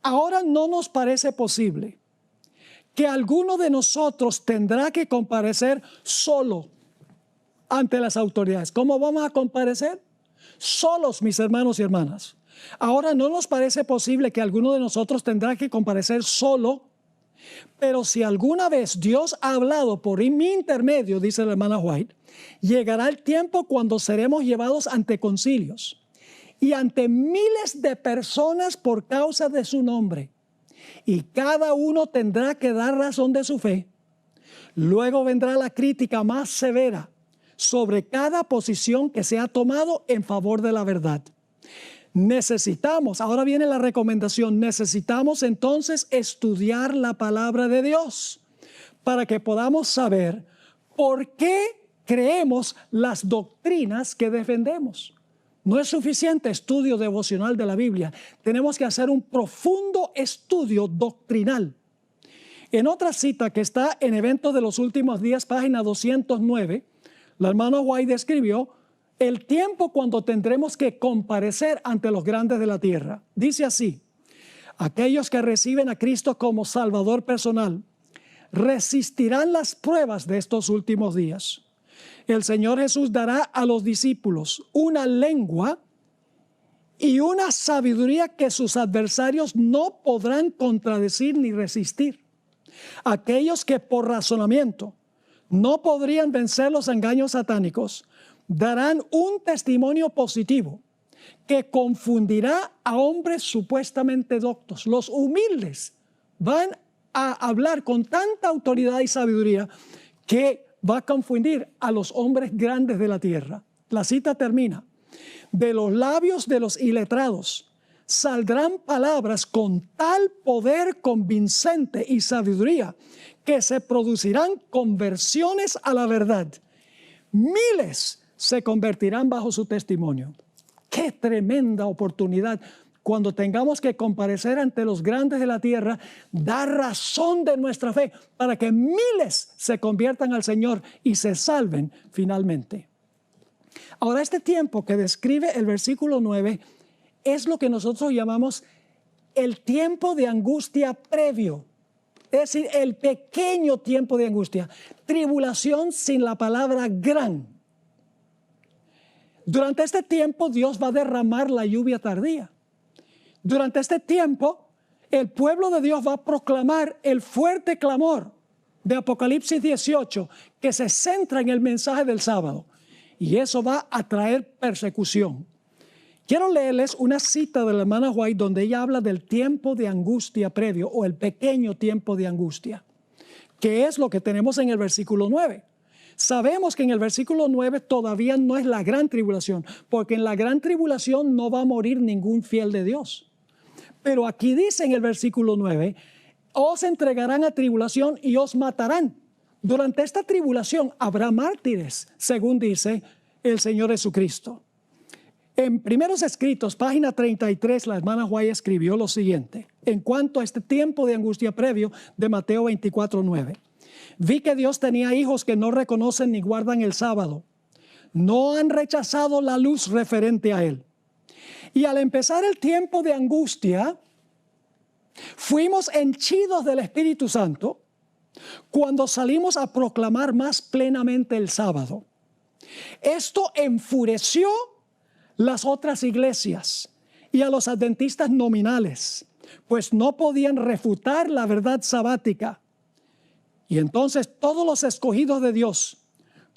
ahora no nos parece posible que alguno de nosotros tendrá que comparecer solo ante las autoridades. ¿Cómo vamos a comparecer? Solos, mis hermanos y hermanas. Ahora no nos parece posible que alguno de nosotros tendrá que comparecer solo. Pero si alguna vez Dios ha hablado por mi intermedio, dice la hermana White, llegará el tiempo cuando seremos llevados ante concilios y ante miles de personas por causa de su nombre. Y cada uno tendrá que dar razón de su fe. Luego vendrá la crítica más severa sobre cada posición que se ha tomado en favor de la verdad. Necesitamos, ahora viene la recomendación, necesitamos entonces estudiar la palabra de Dios para que podamos saber por qué creemos las doctrinas que defendemos. No es suficiente estudio devocional de la Biblia, tenemos que hacer un profundo estudio doctrinal. En otra cita que está en Eventos de los Últimos Días, página 209, la hermana White escribió el tiempo cuando tendremos que comparecer ante los grandes de la tierra. Dice así: aquellos que reciben a Cristo como Salvador personal resistirán las pruebas de estos últimos días. El Señor Jesús dará a los discípulos una lengua y una sabiduría que sus adversarios no podrán contradecir ni resistir. Aquellos que por razonamiento no podrían vencer los engaños satánicos darán un testimonio positivo que confundirá a hombres supuestamente doctos. Los humildes van a hablar con tanta autoridad y sabiduría que va a confundir a los hombres grandes de la tierra. La cita termina: de los labios de los iletrados saldrán palabras con tal poder convincente y sabiduría que se producirán conversiones a la verdad. Miles se convertirán bajo su testimonio. ¡Qué tremenda oportunidad! Cuando tengamos que comparecer ante los grandes de la tierra, dar razón de nuestra fe para que miles se conviertan al Señor y se salven finalmente. Ahora, este tiempo que describe el versículo 9 es lo que nosotros llamamos el tiempo de angustia previo. Es decir, el pequeño tiempo de angustia. Tribulación sin la palabra gran. Durante este tiempo Dios va a derramar la lluvia tardía. Durante este tiempo el pueblo de Dios va a proclamar el fuerte clamor de Apocalipsis 18 que se centra en el mensaje del sábado. Y eso va a traer persecución. Quiero leerles una cita de la hermana White donde ella habla del tiempo de angustia previo o el pequeño tiempo de angustia, que es lo que tenemos en el versículo 9. Sabemos que en el versículo 9 todavía no es la gran tribulación, porque en la gran tribulación no va a morir ningún fiel de Dios. Pero aquí dice en el versículo 9, os entregarán a tribulación y os matarán. Durante esta tribulación habrá mártires, según dice el Señor Jesucristo. En Primeros Escritos, página 33, la hermana White escribió lo siguiente, en cuanto a este tiempo de angustia previo de Mateo 24:9. Vi que Dios tenía hijos que no reconocen ni guardan el sábado. No han rechazado la luz referente a él. Y al empezar el tiempo de angustia, fuimos henchidos del Espíritu Santo cuando salimos a proclamar más plenamente el sábado. Esto enfureció las otras iglesias y a los adventistas nominales, pues no podían refutar la verdad sabática. Y entonces todos los escogidos de Dios,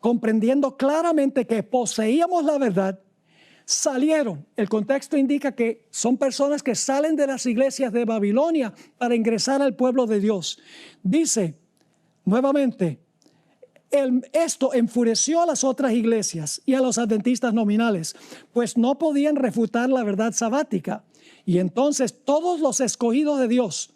comprendiendo claramente que poseíamos la verdad, salieron. El contexto indica que son personas que salen de las iglesias de Babilonia para ingresar al pueblo de Dios. Dice nuevamente, esto enfureció a las otras iglesias y a los adventistas nominales, pues no podían refutar la verdad sabática. Y entonces todos los escogidos de Dios,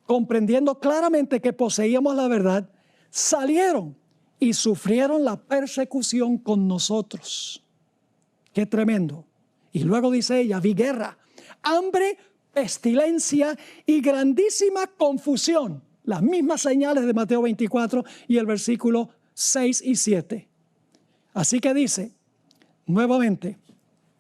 comprendiendo claramente que poseíamos la verdad, salieron y sufrieron la persecución con nosotros. ¡Qué tremendo! Y luego dice ella, vi guerra, hambre, pestilencia y grandísima confusión. Las mismas señales de Mateo 24 y el versículo 6 y 7. Así que dice, nuevamente,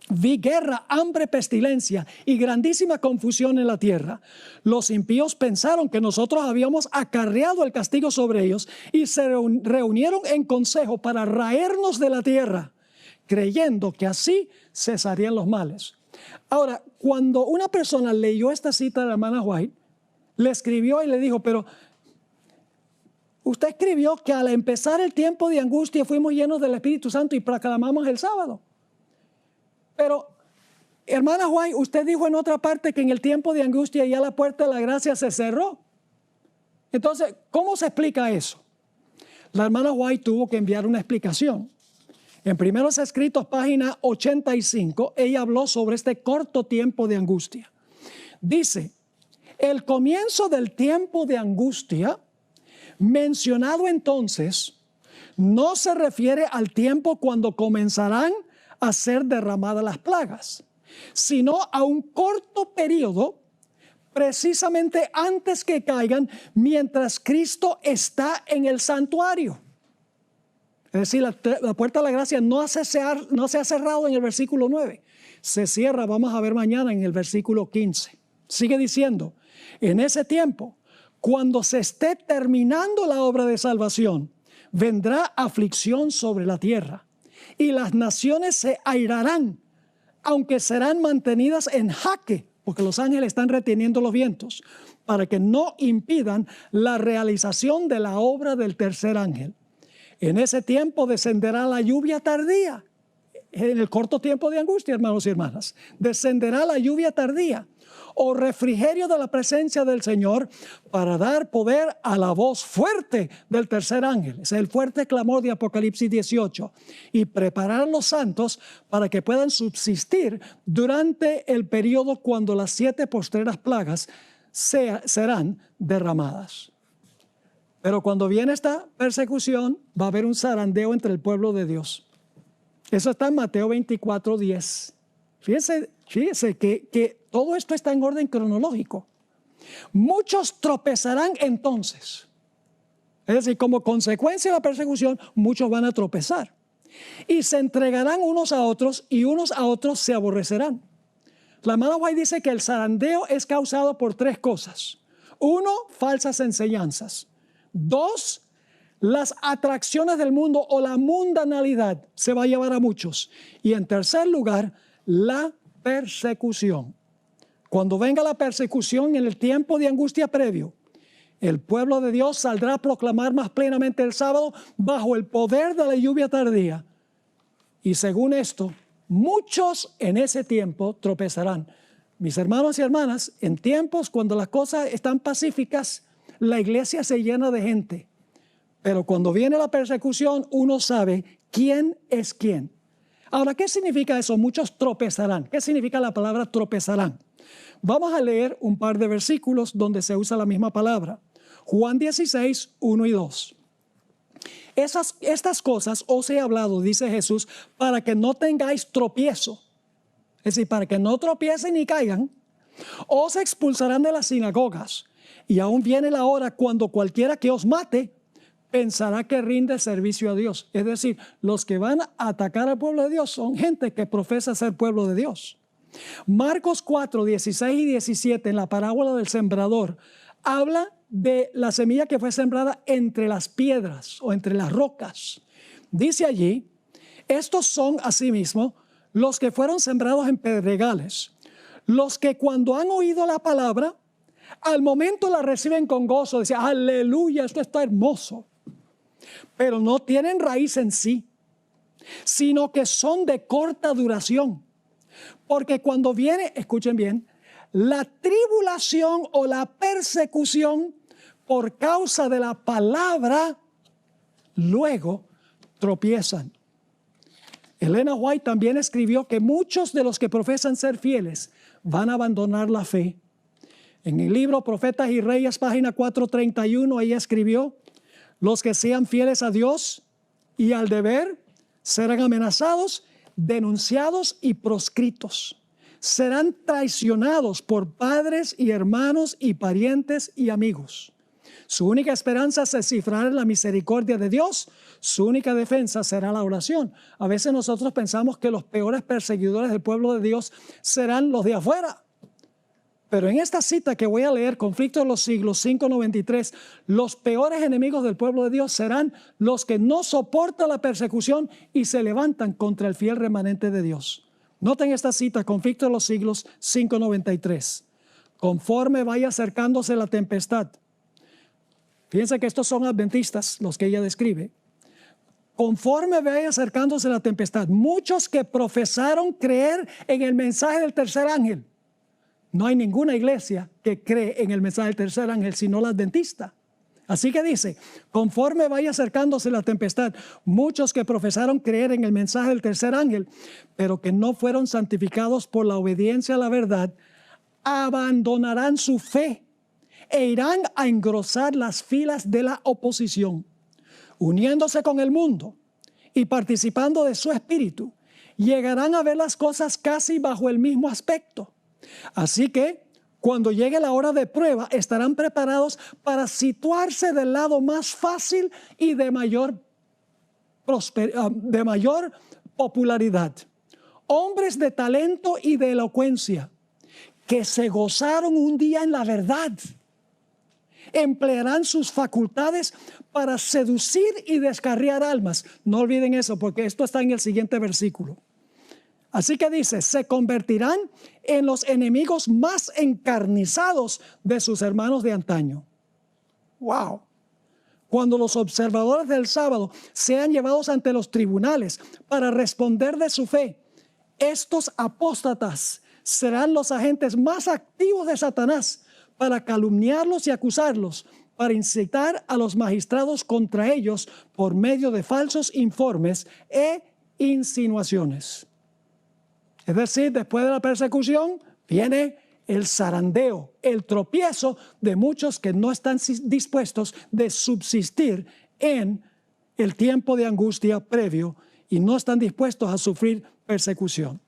vi guerra, hambre, pestilencia y grandísima confusión en la tierra. Los impíos pensaron que nosotros habíamos acarreado el castigo sobre ellos y se reunieron en consejo para raernos de la tierra, creyendo que así cesarían los males. Ahora, cuando una persona leyó esta cita de la hermana White, le escribió y le dijo, pero usted escribió que al empezar el tiempo de angustia fuimos llenos del Espíritu Santo y proclamamos el sábado. Pero, hermana White, usted dijo en otra parte que en el tiempo de angustia ya la puerta de la gracia se cerró. Entonces, ¿cómo se explica eso? La hermana White tuvo que enviar una explicación. En Primeros Escritos, página 85, ella habló sobre este corto tiempo de angustia. Dice, el comienzo del tiempo de angustia mencionado entonces no se refiere al tiempo cuando comenzarán a ser derramadas las plagas, sino a un corto periodo precisamente antes que caigan mientras Cristo está en el santuario. Es decir, la puerta de la gracia no se ha cerrado en el versículo 9. Se cierra, vamos a ver mañana en el versículo 15. Sigue diciendo, en ese tiempo, cuando se esté terminando la obra de salvación, vendrá aflicción sobre la tierra y las naciones se airarán, aunque serán mantenidas en jaque, porque los ángeles están reteniendo los vientos, para que no impidan la realización de la obra del tercer ángel. En ese tiempo descenderá la lluvia tardía. En el corto tiempo de angustia, hermanos y hermanas, descenderá la lluvia tardía o refrigerio de la presencia del Señor para dar poder a la voz fuerte del tercer ángel. Es el fuerte clamor de Apocalipsis 18. Y preparar a los santos para que puedan subsistir durante el periodo cuando las 7 postreras plagas serán derramadas. Pero cuando viene esta persecución, va a haber un zarandeo entre el pueblo de Dios. Eso está en Mateo 24:10. Fíjense que todo esto está en orden cronológico. Muchos tropezarán entonces. Es decir, como consecuencia de la persecución, muchos van a tropezar. Y se entregarán unos a otros y unos a otros se aborrecerán. La hermana White dice que el zarandeo es causado por 3 cosas. 1, falsas enseñanzas. 2, las atracciones del mundo o la mundanalidad se va a llevar a muchos. Y en tercer lugar, la persecución. Cuando venga la persecución en el tiempo de angustia previo, el pueblo de Dios saldrá a proclamar más plenamente el sábado bajo el poder de la lluvia tardía. Y según esto, muchos en ese tiempo tropezarán. Mis hermanos y hermanas, en tiempos cuando las cosas están pacíficas, la iglesia se llena de gente. Pero cuando viene la persecución, uno sabe quién es quién. Ahora, ¿qué significa eso? Muchos tropezarán. ¿Qué significa la palabra tropezarán? Vamos a leer un par de versículos donde se usa la misma palabra. Juan 16, 1 y 2. Estas cosas os he hablado, dice Jesús, para que no tengáis tropiezo. Es decir, para que no tropiecen ni caigan, os expulsarán de las sinagogas. Y aún viene la hora cuando cualquiera que os mate pensará que rinde servicio a Dios. Es decir, los que van a atacar al pueblo de Dios son gente que profesa ser pueblo de Dios. Marcos 4, 16 y 17, en la parábola del sembrador, habla de la semilla que fue sembrada entre las piedras o entre las rocas. Dice allí, estos son asimismo los que fueron sembrados en pedregales, los que cuando han oído la palabra, al momento la reciben con gozo, dicen, aleluya, esto está hermoso. Pero no tienen raíz en sí, sino que son de corta duración. Porque cuando viene, escuchen bien, la tribulación o la persecución por causa de la palabra, luego tropiezan. Elena White también escribió que muchos de los que profesan ser fieles van a abandonar la fe. En el libro Profetas y Reyes, página 431, ella escribió, los que sean fieles a Dios y al deber serán amenazados, denunciados y proscritos. Serán traicionados por padres y hermanos y parientes y amigos. Su única esperanza se cifrará en la misericordia de Dios. Su única defensa será la oración. A veces nosotros pensamos que los peores perseguidores del pueblo de Dios serán los de afuera. Pero en esta cita que voy a leer, Conflicto de los Siglos 5:93, los peores enemigos del pueblo de Dios serán los que no soportan la persecución y se levantan contra el fiel remanente de Dios. Noten esta cita, Conflicto de los Siglos 5:93. Conforme vaya acercándose la tempestad. Fíjense que estos son adventistas, los que ella describe. Conforme vaya acercándose la tempestad, muchos que profesaron creer en el mensaje del tercer ángel. No hay ninguna iglesia que cree en el mensaje del tercer ángel, sino la adventista. Así que dice, conforme vaya acercándose la tempestad, muchos que profesaron creer en el mensaje del tercer ángel, pero que no fueron santificados por la obediencia a la verdad, abandonarán su fe e irán a engrosar las filas de la oposición, uniéndose con el mundo y participando de su espíritu, llegarán a ver las cosas casi bajo el mismo aspecto. Así que cuando llegue la hora de prueba, estarán preparados para situarse del lado más fácil y de mayor popularidad. Hombres de talento y de elocuencia que se gozaron un día en la verdad. Emplearán sus facultades para seducir y descarriar almas. No olviden eso, porque esto está en el siguiente versículo. Así que dice, se convertirán en los enemigos más encarnizados de sus hermanos de antaño. ¡Wow! Cuando los observadores del sábado sean llevados ante los tribunales para responder de su fe, estos apóstatas serán los agentes más activos de Satanás para calumniarlos y acusarlos, para incitar a los magistrados contra ellos por medio de falsos informes e insinuaciones. Es decir, después de la persecución viene el zarandeo, el tropiezo de muchos que no están dispuestos de subsistir en el tiempo de angustia previo y no están dispuestos a sufrir persecución.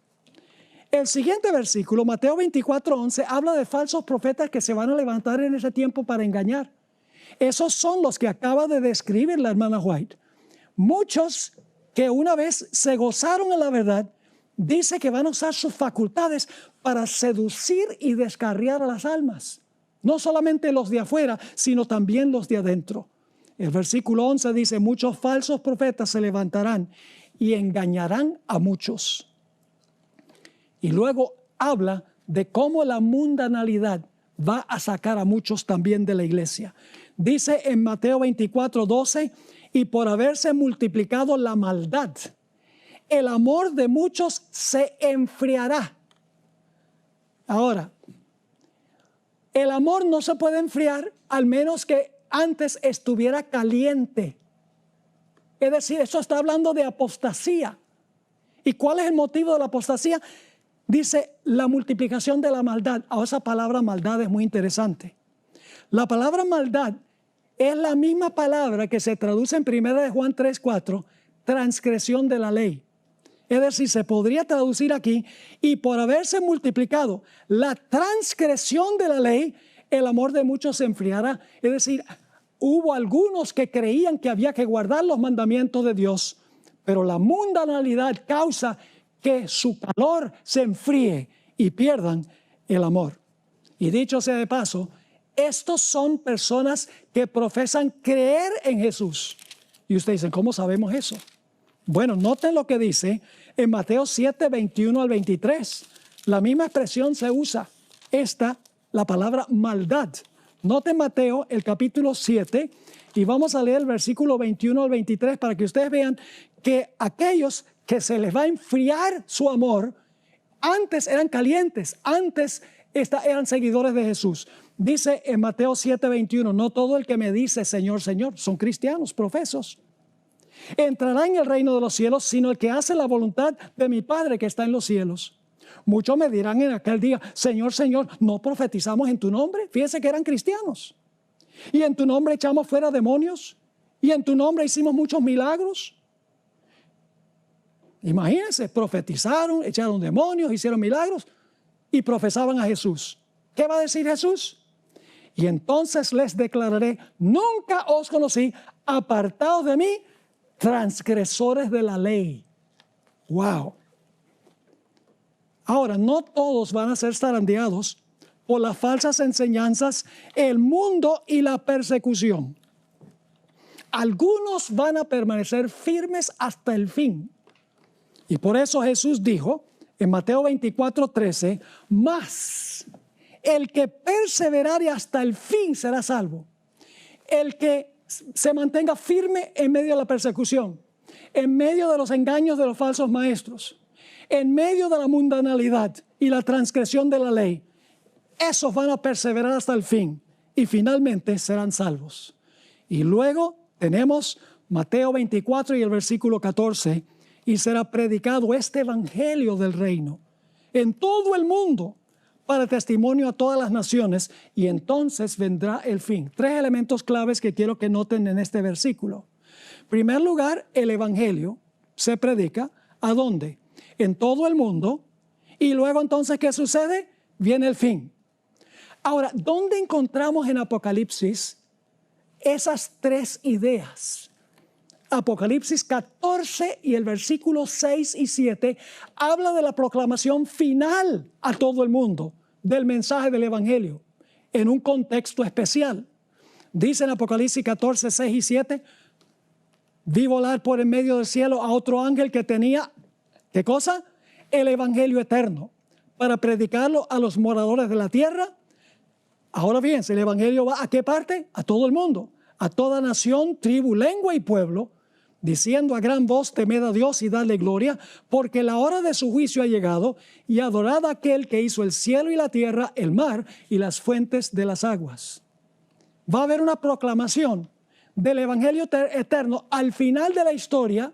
El siguiente versículo, Mateo 24:11, habla de falsos profetas que se van a levantar en ese tiempo para engañar. Esos son los que acaba de describir la hermana White. Muchos que una vez se gozaron en la verdad, dice que van a usar sus facultades para seducir y descarriar a las almas. No solamente los de afuera, sino también los de adentro. El versículo 11 dice, muchos falsos profetas se levantarán y engañarán a muchos. Y luego habla de cómo la mundanalidad va a sacar a muchos también de la iglesia. Dice en Mateo 24:12, y por haberse multiplicado la maldad, el amor de muchos se enfriará. Ahora, el amor no se puede enfriar al menos que antes estuviera caliente. Es decir, eso está hablando de apostasía. ¿Y cuál es el motivo de la apostasía? Dice la multiplicación de la maldad. Ahora, esa palabra maldad es muy interesante. La palabra maldad es la misma palabra que se traduce en 1 Juan 3:4, transgresión de la ley. Es decir, se podría traducir aquí, y por haberse multiplicado la transgresión de la ley, el amor de muchos se enfriará. Es decir, hubo algunos que creían que había que guardar los mandamientos de Dios, pero la mundanalidad causa que su calor se enfríe y pierdan el amor. Y dicho sea de paso, estos son personas que profesan creer en Jesús. Y ustedes dicen, ¿cómo sabemos eso? Bueno, noten lo que dice en Mateo 7, 21 al 23. La misma expresión se usa, la palabra maldad. Noten Mateo, el capítulo 7, y vamos a leer el versículo 21 al 23 para que ustedes vean que aquellos que se les va a enfriar su amor, antes eran calientes, antes eran seguidores de Jesús. Dice en Mateo 7, 21, no todo el que me dice Señor, Señor, son cristianos, profesos, entrará en el reino de los cielos, sino el que hace la voluntad de mi Padre que está en los cielos. Muchos me dirán en aquel día, Señor, Señor, ¿no profetizamos en tu nombre? Fíjense que eran cristianos. Y en tu nombre echamos fuera demonios. Y en tu nombre hicimos muchos milagros. Imagínense, profetizaron, echaron demonios, hicieron milagros y profesaban a Jesús. ¿Qué va a decir Jesús? Y entonces les declararé, nunca os conocí, apartados de mí, transgresores de la ley. Wow. Ahora, no todos van a ser zarandeados por las falsas enseñanzas, el mundo y la persecución. Algunos van a permanecer firmes hasta el fin. Y por eso Jesús dijo en Mateo 24, 13, mas el que perseverare hasta el fin será salvo. El que se mantenga firme en medio de la persecución, en medio de los engaños de los falsos maestros, en medio de la mundanalidad y la transgresión de la ley, esos van a perseverar hasta el fin y finalmente serán salvos. Y luego tenemos Mateo 24 y el versículo 14, y será predicado este evangelio del reino en todo el mundo para testimonio a todas las naciones, y entonces vendrá el fin. 3 elementos claves que quiero que noten en este versículo. En primer lugar, el evangelio se predica ¿a dónde? En todo el mundo. Y luego entonces, ¿qué sucede? Viene el fin. Ahora, ¿dónde encontramos en Apocalipsis esas 3 ideas? Apocalipsis 14 y el versículo 6 y 7 habla de la proclamación final a todo el mundo del mensaje del evangelio en un contexto especial. Dice en Apocalipsis 14, 6 y 7, vi volar por en medio del cielo a otro ángel que tenía, ¿qué cosa? El evangelio eterno, para predicarlo a los moradores de la tierra. Ahora bien, el evangelio va ¿a qué parte? A todo el mundo, a toda nación, tribu, lengua y pueblo, diciendo a gran voz, temed a Dios y dadle gloria, porque la hora de su juicio ha llegado, y adorad a aquel que hizo el cielo y la tierra, el mar y las fuentes de las aguas. Va a haber una proclamación del evangelio eterno al final de la historia,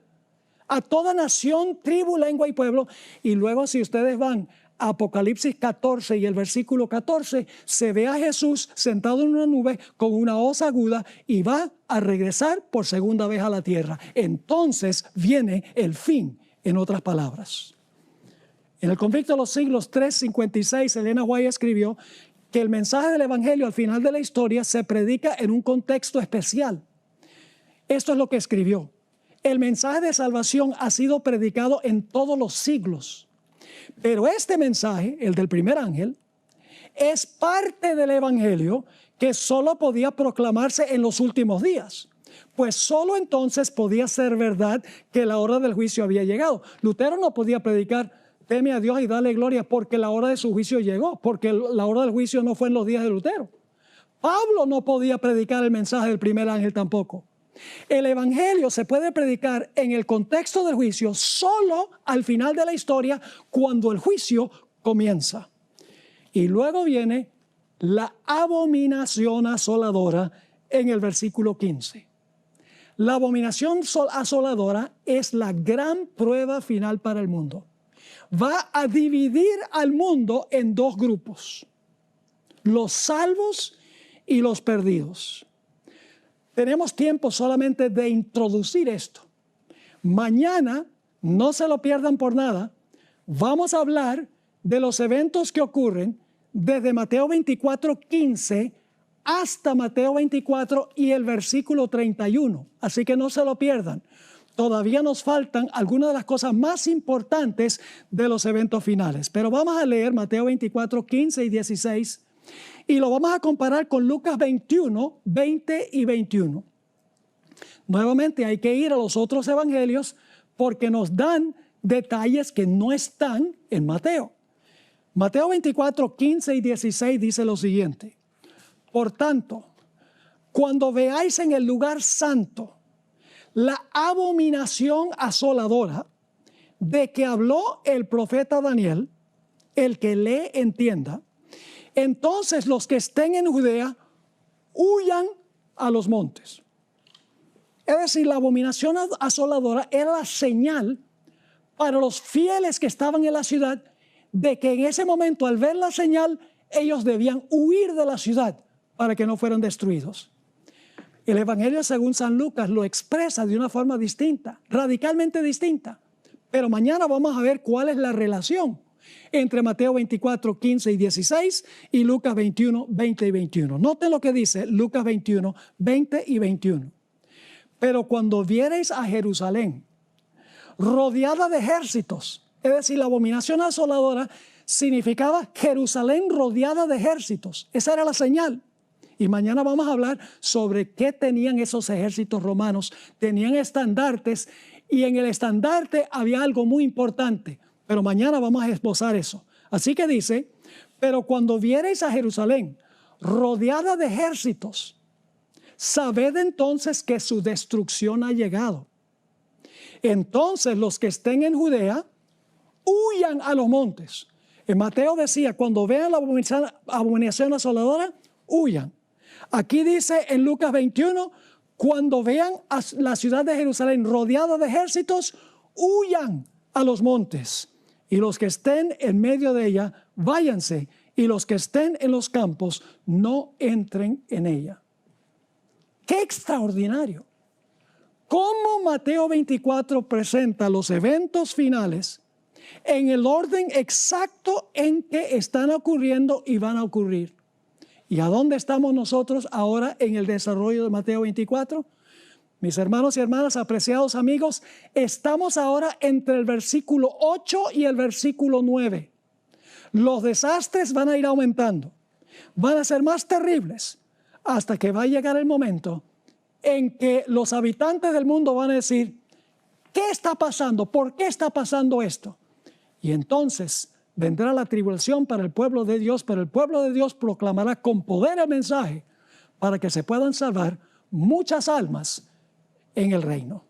a toda nación, tribu, lengua y pueblo. Y luego, si ustedes van a Apocalipsis 14 y el versículo 14, se ve a Jesús sentado en una nube con una hoz aguda y va a regresar por segunda vez a la tierra. Entonces viene el fin, en otras palabras. En el conflicto de los siglos 3:56, Elena White escribió que el mensaje del evangelio al final de la historia se predica en un contexto especial. Esto es lo que escribió. El mensaje de salvación ha sido predicado en todos los siglos. Pero este mensaje, el del primer ángel, es parte del evangelio que solo podía proclamarse en los últimos días. Pues solo entonces podía ser verdad que la hora del juicio había llegado. Lutero no podía predicar, teme a Dios y dale gloria, porque la hora de su juicio llegó, porque la hora del juicio no fue en los días de Lutero. Pablo no podía predicar el mensaje del primer ángel tampoco. El evangelio se puede predicar en el contexto del juicio solo al final de la historia, cuando el juicio comienza. Y luego viene la abominación asoladora en el versículo 15. La abominación asoladora es la gran prueba final para el mundo. Va a dividir al mundo en 2 grupos: los salvos y los perdidos. Tenemos tiempo solamente de introducir esto. Mañana No se lo pierdan por nada. Vamos a hablar de los eventos que ocurren desde Mateo 24:15 hasta Mateo 24 y el versículo 31. Así que no se lo pierdan. Todavía nos faltan algunas de las cosas más importantes de los eventos finales. Pero vamos a leer Mateo 24, 15 y 16 y lo vamos a comparar con Lucas 21, 20 y 21. Nuevamente hay que ir a los otros evangelios porque nos dan detalles que no están en Mateo. Mateo 24, 15 y 16 dice lo siguiente. Por tanto, cuando veáis en el lugar santo la abominación asoladora de que habló el profeta Daniel, el que lee entienda, entonces los que estén en Judea huyan a los montes. Es decir, la abominación asoladora era la señal para los fieles que estaban en la ciudad de que en ese momento, al ver la señal, ellos debían huir de la ciudad para que no fueran destruidos. El Evangelio según San Lucas lo expresa de una forma distinta, radicalmente distinta. Pero mañana vamos a ver cuál es la relación entre Mateo 24, 15 y 16 y Lucas 21, 20 y 21. Noten lo que dice Lucas 21, 20 y 21. Pero cuando viereis a Jerusalén rodeada de ejércitos, es decir, la abominación asoladora significaba Jerusalén rodeada de ejércitos. Esa era la señal. Y mañana vamos a hablar sobre qué tenían esos ejércitos romanos. Tenían estandartes y en el estandarte había algo muy importante. Pero mañana vamos a esbozar eso. Así que dice, pero cuando viereis a Jerusalén rodeada de ejércitos, sabed entonces que su destrucción ha llegado. Entonces los que estén en Judea huyan a los montes. En Mateo decía, cuando vean la abominación asoladora, huyan. Aquí dice en Lucas 21, cuando vean a la ciudad de Jerusalén rodeada de ejércitos, huyan a los montes. Y los que estén en medio de ella, váyanse. Y los que estén en los campos, no entren en ella. ¡Qué extraordinario! ¿Cómo Mateo 24 presenta los eventos finales en el orden exacto en que están ocurriendo y van a ocurrir? ¿Y a dónde estamos nosotros ahora en el desarrollo de Mateo 24? Mis hermanos y hermanas, apreciados amigos, estamos ahora entre el versículo 8 y el versículo 9. Los desastres van a ir aumentando, van a ser más terribles, hasta que va a llegar el momento en que los habitantes del mundo van a decir, ¿qué está pasando? ¿Por qué está pasando esto? Y entonces vendrá la tribulación para el pueblo de Dios, pero el pueblo de Dios proclamará con poder el mensaje para que se puedan salvar muchas almas en el reino.